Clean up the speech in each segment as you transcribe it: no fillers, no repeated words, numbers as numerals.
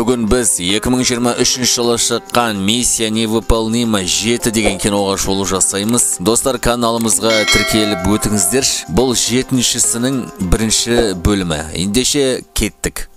Бүгін біз 2023 жылы шыққан «Миссия невыполнима 7» деген киноға шолу жасаймыз. Достар, каналымызға тіркеліп өтіңіздер. Бұл 7-шісінің бірінші бөлімі. Ендеше кеттік.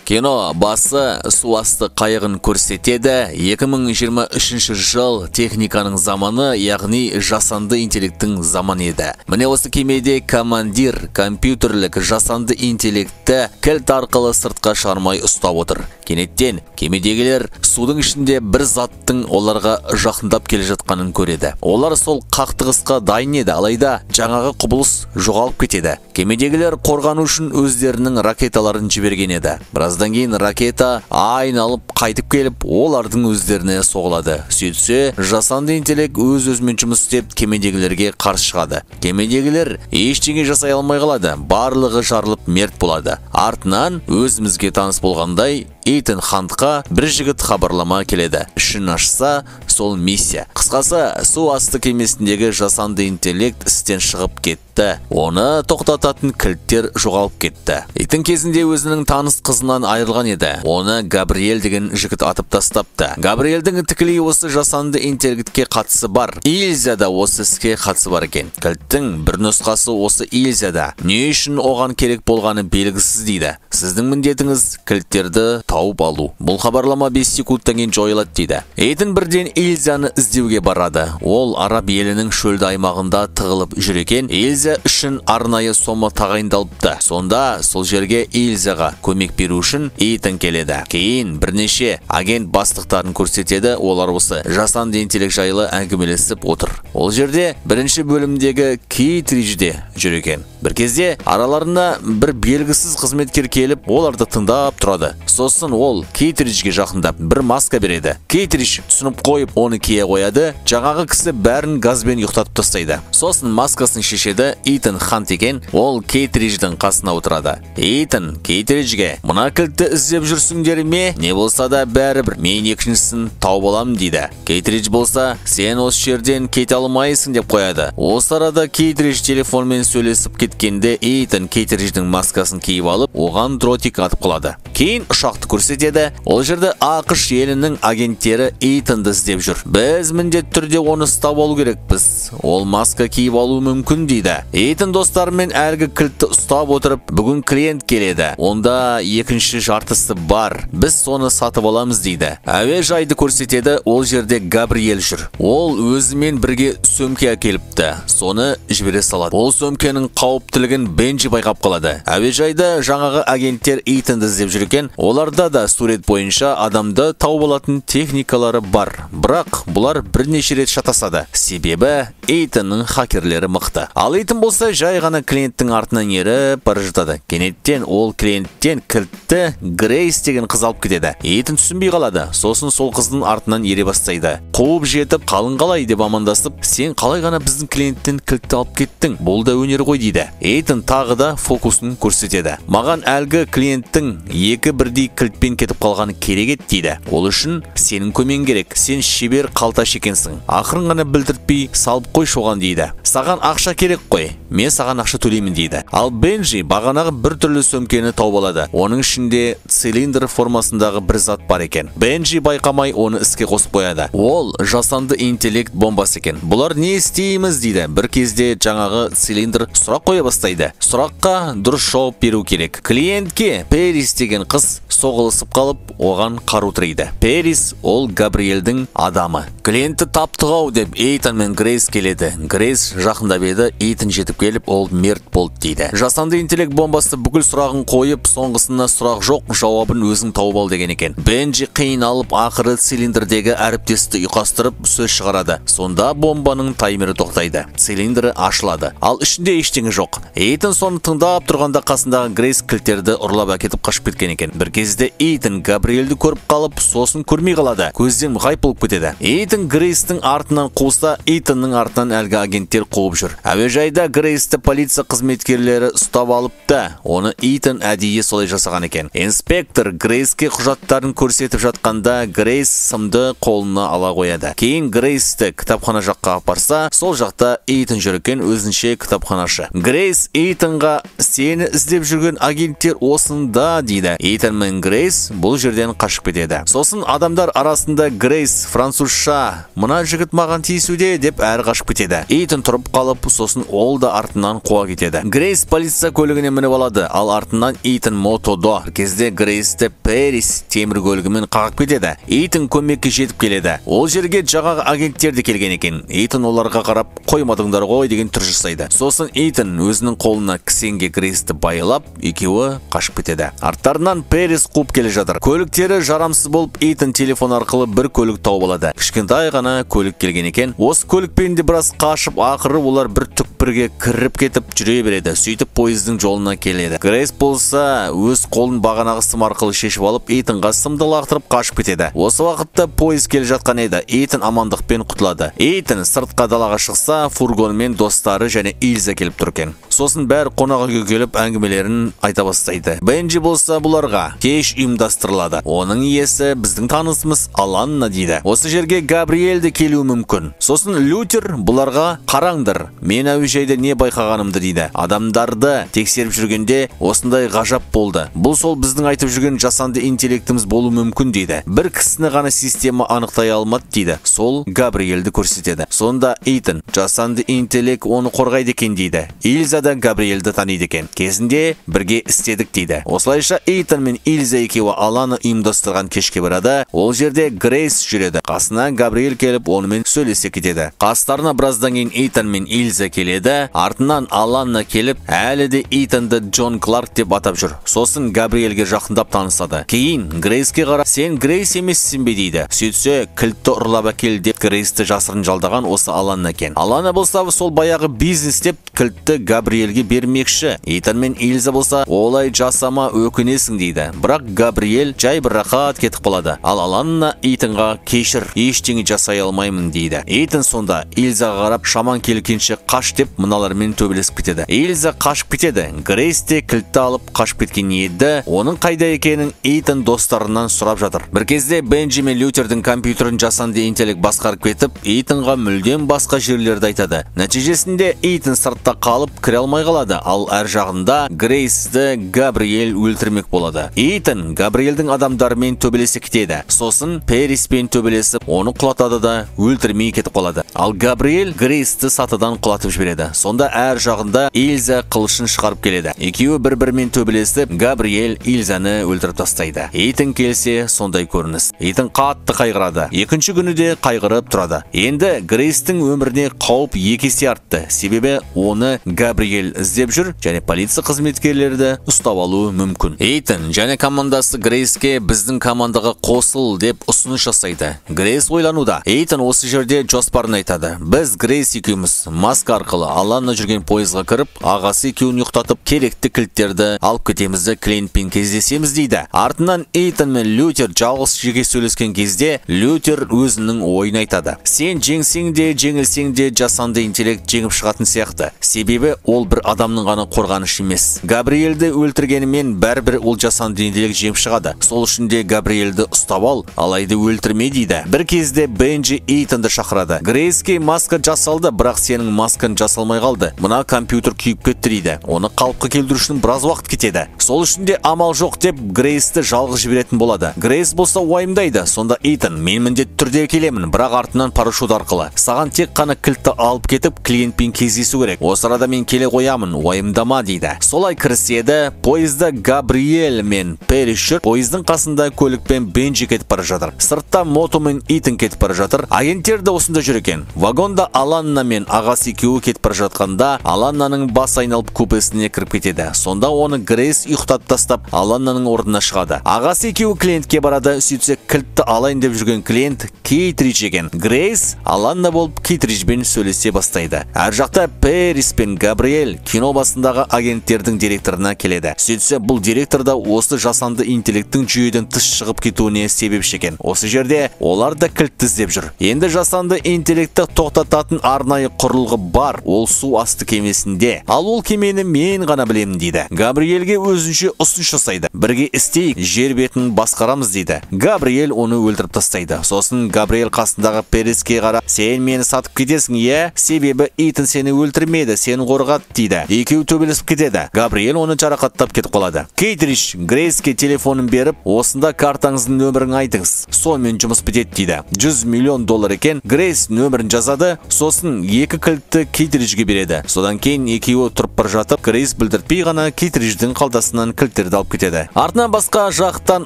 Кино басы су асты қайығын көрсетеді. 2023 жыл техниканың заманы, яғни жасанды интеллекттің заманы еді. Міне осы кемеде командир компьютерлік жасанды интеллекті кілт арқылы сыртқа шығармай ұстап отыр. Кенеттен кемедегілер судың ішінде бір заттың оларға жақындап келе жатқанын көреді. Олар сол қақтығысқа дайын еді, алайда жаңағы құбылыс жоғалып кетеді. Кемедегілер қорғану үшін өздерінің ракеталарын жіберген еді. Біраздан кейін ракета айналып қайтып келіп, олардың өздеріне соғылады. Сөйтсе, жасанды интеллект өз-өзімен жұмыс істеп, кемедегілерге қарсы шығады. Кемедегілер ештеңе жасай алмай қалады. Барлығы жарылып мерт болады. Артынан өзімізге таныс болғандай Итан Хантқа бір жігіт хабарлама келеді. Ішін ашса, сол миссия. Қысқасы, су асты кемесіндегі жасанды интеллект істен шығып кетті. Оны тоқтататын кілттер жоғалып кетті. Итан кезінде өзінің таныс қызынан айырылған еді. Оны Габриэль деген жігіт атып тастапты. Габриэльдің тікелей осы жасанды интеллектке қатысы бар. Ильзада осы іске қатысы бар екен. Кілттің бір нұсқасы осы Ильзада. Не үшін оған керек болғаны белгісіз дейді. Сіздің міндетіңіз кілттерді тауып алу. Бұл хабарлама 5 секундтан кейін жойылады дейді. Итан бірден Ильзаны іздеуге барады. Ол араб елінің шөлді аймағында тығылып жүр екен. Ильза үшін арнайы сома тағайындалыпты. Сонда сол жерге Ильзаға көмек беру үшін Итан келеді. Кейін бірнеше агент бастықтарын көрсетеді. Олар осы жасанды интеллект жайлы әңгімелесіп отыр. Ол жерде бірінші бөлімдегі Кейтриджде жүр екен. Бір кезде араларына бір белгісіз қызметкер келіп, оларды тыңдап тұрады. Сосын ол Кейтриджге жақындап бір маска береді. Кейтридж түсініп қойып, оны кие қояды. Жаңағы кісі бәрін газбен ұйықтатып тастайды. Сосын маскасын шешеді. Итан Хант екен. Ол Кейтридждің қасына отырады. Итан Кейтриджге: "Мына кілтті іздеп жүрсіңдер ме? Не болса да бәрібір мен екіншісін тауып аламын" дейді. Кейтридж болса: "Сен осы жерден кете алмайсың" деп қояды. Осы арада Кейтридж телефонмен сөйлесіп кеткенде Итан Кейтридждің маскасын киіп алып, оған дротик атып қалады. Кейін ұшақты көрсетеді. Ол жерде ақш елінің агенттері Итанды іздеп жүр. "Біз міндетті түрде оны ұстап алу керекпіз. Ол маска киіп алуы мүмкін" дейді. Итан достарымен әлгі кілтті ұстап отырып, "Бүгін клиент келеді. Онда екінші жартысы бар. Біз соны сатып аламыз" дейді. Әуежайды көрсетеді. Ол жерде Габриэль жүр. Ол өзімен бірге сөмке әкеліпті. Соны жібере салады. Ол сөмкенің қауіптілігін Бенджи байқап қалады. Әуежайда жаңағы агенттер Итанды іздеп жүр екен. Оларда да сурет бойынша адамды тауып алатын техникалары бар. Бірақ бұлар бірнеше рет шатасады. Себебі Итанның хакерлері мықты. Ал Итан болса жай ғана клиенттің артынан еріп бара жатады. Кенеттен ол клиенттен кілтті Грейс деген қыз алып кетеді. Итан түсінбей қалады. Сосын сол қыздың артынан ере бастайды. Қуып жетіп, "Қалың қалай?" деп амандасып, "Сен қалай ғана біздің клиенттен кілтті алып кеттің? Бұл да өнер ғой" дейді. Итан тағы да фокусын көрсетеді. "Маған әлгі клиенттің екі бірдей кілтпен кетіп қалғаны керек еді" дейді. "Ол үшін сенің көмең керек. Сен шебер қалташ екенсің. Ақырын ғана білдіртпей салып қой соған" дейді. "Саған ақша керек қой. Мен саған ақша төлеймін" дейді. Ал Бенджи бағанағы бір түрлі сөмкені тауып алады. Оның ішінде цилиндр формасындағы бір зат бар екен. Бенджи байқамай оны іске қосып қояды. Ол жасанды интеллект бомбасы екен. "Бұлар не істейміз" дейді. Бір кезде жаңағы цилиндр сұрақ қоя бастайды. Сұраққа дұрыс жауап беру керек. Клиентке Пэрис деген қыз соғылысып қалып, оған қару тірейді. Пэрис ол Габриэльдің адамы. "Клиентті таптық-ау" деп Итан мен Грейс келеді. Грейс жақындап еді, Итан жетіп келіп, ол мерт болды дейді. Жасанды интеллект бомбасы бүкіл сұрағын қойып, соңғысына "Сұрақ жоқ, жауабын өзің тауып ал" деген екен. Бенджи қиналып, ақыры цилиндрдегі әріптесті ұйқастырып сөз шығарады. Сонда бомбаның таймері тоқтайды. Цилиндрі ашылады. Ал ішінде ештеңе жоқ. Итан соны тыңдап тұрғанда қасындағы Грейс кілттерді ұрлап әкетіп қашып кеткен екен. Бір кезде Итан Габриэльді көріп қалып, сосын көрмей қалады. Көзден ғайып болып кетеді. Итан Грейстің артынан қуса, Итанның артынан әлгі агенттер қуып жүр. Әуежайда Грейс Грейсті полиция қызметкерлері ұстап алыпты. Оны Итан әдейі солай жасаған екен. Инспектор Грейске құжаттарын көрсетіп жатқанда Грейс сымды қолына ала қояды. Кейін Грейсті кітапхана жаққа апарса, сол жақта Итан жүр екен, өзінше кітапханашы. Грейс Итанға сені іздеп жүрген агенттер осында дейді. Итан мен Грейс бұл жерден қашып кетеді. Сосын адамдар арасында Грейс французша «Мына жігіт маған тиісуде» деп әрі қашып кетеді. Итан тұрып қалып, сосын ол да артынан қуа кетеді. Грейс полиция көлігіне мініп алады, ал артынан Итан мотодо. Кезде Грейсті Пэрис темір көлігімен қағып кетеді. Итан көмекке жетіп келеді. Ол жерге жаңағы агенттер де келген екен. Итан оларға қарап «Қоймадыңдар ғой» деген түр жасайды. Сосын Итан өзінің қолына кісенге Грейсті байлап, екеуі қашып кетеді. Арттарынан Пэрис қуып келе жатыр. Көліктері жарамсыз болып, Итан телефон арқылы бір көлік тауып алады. Кішкентай ғана көлік келген екен. Осы көлікпен де біраз қашып, ақыры олар бір түкпірге кіріп кетіп жүре береді. Сөйтіп пойыздың жолына келеді. Грейс болса өз қолын бағанағы сым арқылы шешіп алып, Итанға сымды лақтырып қашып кетеді. Осы уақытта пойыз келе жатқан еді. Итан амандықпен құтылады. Итан сыртқа далаға шықса, фургонмен достары және Ильза келіп тұр екен. Сосын бәрі қонақ үйге келіп әңгімелерін айта бастайды. Бенджи болса бұларға кеш ұйымдастырылады. Оның иесі біздің танысымыз Аланна дейді. Осы жерге Габриэль де келуі мүмкін. Сосын Лютер бұларға қараңдар, мен әуежайда не байқағанымды дейді. Адамдарды тексеріп жүргенде осындай ғажап болды. Бұл сол біздің айтып жүрген жасанды интеллектіміз болу мүмкін дейді. Бір кісіні ғана система анықтай алмады дейді. Сол Габриэльді көрсетеді. Сонда Итан жасанды интеллект оны қорғайды екен дейді. Ильза да Габриэльді таниды екен. Кезінде бірге істедік дейді. Осылайша Итан мен Ильза екеуі Алана ұйымдастырған кешке барады. Ол жерде Грейс жүреді. Қасына Габриэль келіп онымен сөйлесе кетеді. Қастарына біраздан кейін Итан мен Ильза келеді. Артынан Алана келіп, әлі де Итанды Джон Кларк деп атап жүр. Сосын Габриэльге жақындап танысады. Кейін Грейске қарап, сен Грейс емессің бе дейді. Сөйтсе, кілтті ұрлап әкел деп Грейсті жасырын жалдаған осы Алана екен. Алана болса сол баяғы бизнес деп кілтті Габриэльге бермекші. Итан мен Ильза болса, олай жасама өкінесің дейді. Бірақ Габриэль жай бір рақат кетіп қалады. Ал Алана Итанға кешір, ештеңе жасай алмаймын дейді. Итан сонда Ильзаға қарап, шаман келгенше қаш деп мыналармен төбелесіп кетеді. Ильза қашып кетеді. Грейс те кілтті алып қашып кеткен еді. Оның қайда екенін Итан достарынан сұрап жатыр. Бір кезде Бенджи мен Лютердің компьютерін жасанды интеллект басқарып кетіп, Итанға мүлдем басқа жерлерді айтады. Нәтижесінде Итан сыртта қалып кіре алмай қалады. Ал әр жағында Грейсті Габриэль өлтірмек болады. Итан Габриэльдің адамдарымен төбелесе кетеді. Сосын Пэриспен төбелесіп, оны құлатады да өлтірмей кетіп қалады. Ал Габриэль Грейсті сатыдан құлатып жібереді. Сонда әр жағында Ильза қылышын шығарып келеді. Екеуі бір-бірімен төбелесіп, Габриэль Ильзаны өлтіріп тастайды. Итан келсе сондай көрініс. Итан қатты қайғырады. Екінші күні де қайғырып тұрады. Енді Грейстің өміріне қауіп екі есе артты. Себебі оны Габриэль іздеп жүр және полиция қызметкерлері ұстап алуы мүмкін. Итан және командасы Грейске біздің командаға қосыл деп ұсыныс жасайды. Грейс ойлануда. Итан осы жерде жоспарын айтады. Біз Грейс екеуміз маска арқылы Алана жүрген пойызға кіріп, ағасы екеуін ұйықтатып, керекті кілттерді алып кетемізді, клиентпен кездесеміз дейді. Артынан Итан мен Лютер жалғыз жеке сөйлескен кезде Лютер өзінің ойын айтады. Сен жеңсең де, жеңілсең де жасанды интеллект жеңіп шығатын сияқты. Себебі ол бір адамның ғана қорғанышы емес. Габриэльді өлтіргенімен бәрібір ол жасанды интеллект жеңіп шығады. Сол үшін де Габриэльді ұстап ал, алайды өлтірме дейді. Бір кезде Бенджи Итанды шақырады. Грейске маска жасалды, бірақ сенің маскан жасалмай қалды. Мына компьютер күйіп кетті дейді. Оны қалыпқа келтіру үшін біраз уақыт кетеді. Сол үшін де амал жоқ деп Грейсті жалғыз жіберетін болады. Грейс болса уайымдайды. Сонда Итан, мен міндетті түрде келемін, бірақ артынан парашют арқылы. Саған тек қана кілтті алып кетіп, клиентпен кездесу керек. Осы арада мен келе қоямын, уайымдама дейді. Солай кіріседі. Пойызда Габриэль мен Пэрис жүр. Пойыздың қасында көлікпен Бенджи кетіп бара жатыр. Сыртта Мото мен Итан кетіп бара жатыр. Агенттер де осында жүр екен. Вагонда Аланна мен ағасы екеуі кетіп бара жатқанда, Аланнаның бас айналып купесіне кіріп кетеді. Сонда оны Грейс ұйықтатып тастап, Аланнаның орнына шығады. Ағасы екеуі клиентке барады. Сөйтсе, кілтті алайын деп жүрген клиент Кейтридж екен. Грейс Аланна болып Кейтриджбен сөйлесе бастайды. Әр жақта Пэрис пен Габриэль кино басындағы агенттердің директорына келеді. Сөйтсе, бұл директор да осы жасанды интеллекттің жүйеден тыс шығып кетуіне себепші екен. Осы жерде олар да кілтті іздеп жүр. Енді жасанды интеллектті тоқтататын арнайы құрылғы бар. Ол су суасты кемесінде. Ал ол кемені мен ғана білемін дейді. Габриэлге өзінше ұсыныс жасайды. Бірге істейік, жер бетін басқарамыз дейді. Габриэл оны өлтіріп тастайды. Сосын Габриэл қасындағы Переске қара, сен мені сатып кетесің, иә? Себебі Итан сені өлтірмеді, сені қорғады дейді. Екеуі төбелесіп кетеді. Габриэл оны жарақаттап кетіп қалады. Кейтридж Грейске телефонын беріп, осында картаңыздың нөмірін айтыңыз. Сонымен жұмыс бітеді дейді. $100 миллион екен. Грейс нөмірін жазады, сосын екі кілтті Кейтриджге береді. Содан кейін екеуі тұрып бара жатып, Грейс білдіртпей ғана Кейтридждің қалтасынан кілттерді алып кетеді. Артынан басқа жақтан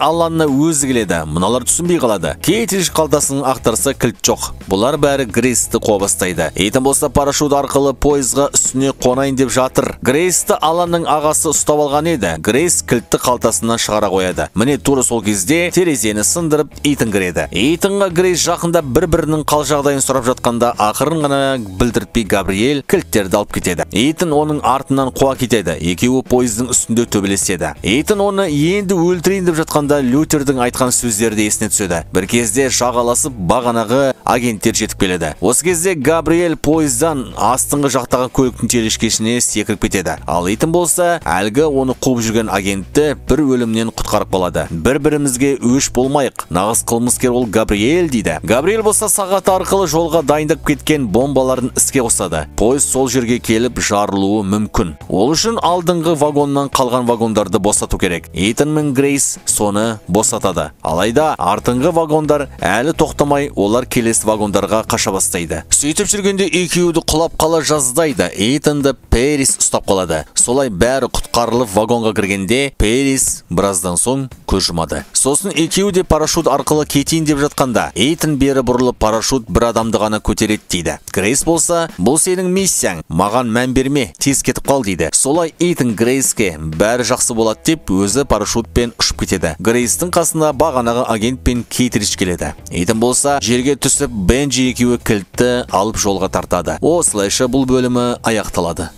Алланна өзі келеді. Мыналар түсінбей қалады. Кейтридж қалтасының ақтарса кілт жоқ. Бұлар бәрі Грейсті қуа бастайды. Итан болса парашют арқылы пойызға үстіне қонайын деп жатыр. Грейсті Алланның ағасы ұстап алған еді. Грейс кілтті қалтасынан шығара қояды. Міне тура сол кезде терезені сындырып Итан кіреді. Итанға Грейс жақында бір-бірінің қал жағдайын сұрап жатқанда ақырын ғана білдіртпей Габриэл кілттерді алып кетеді. Итан оның артынан қуа кетеді. Екеуі пойыздың үстінде төбелеседі. Итан оны енді өлтірейін деп жатқанда Лютердің айтқан сөздері есіне түседі. Бір кезде жағаласып бағанағы агенттер жетіп келеді. Осы кезде Габриэл пойыздан астыңғы жақтағы көліктің телешкешіне секіріп кетеді. Ал Итан болса, әлгі оны қуып жүрген агентті бір өлімнен құтқарып қалады. Бір-бірімізге өш болмайық. Нағыз қылмыскер ол Габриэл дейді. Габриэл болса сағат арқылы жолға дайындап кеткен бомбаларын іске қосады. Пойыз сол жерге келіп жарылуы мүмкін. Ол үшін алдыңғы вагоннан қалған вагондарды босату керек. Итан мен Грейс соны босатады. Алайда артыңғы вагондар әлі тоқтамай, олар келесі вагондарға қаша бастайды. Сөйтіп жүргенде екеуді құлап қала жаздайды. Итанды Перес ұстап қалады. Солай бәрі құтқарылып вагонға кіргенде Перес біраздан соң көз жұмады. Сосын екеуі де парашют арқылы кетейін деп жатқанда, Итан бері бұрылып парашют бір адамды ғана көтереді дейді. Грейс болса, бұл сенің миссияң, маған мән берме, тез кетіп қал дейді. Солай Итан Грейске бәрі жақсы болады деп өзі парашютпен ұшып кетеді. Грейстің қасында бағанағы агент пен Кейтридж келеді. Итан болса, жерге түсіп Бенджи екеуі кілтті алып жолға тартады. Осылайша бұл бөлімі аяқталады.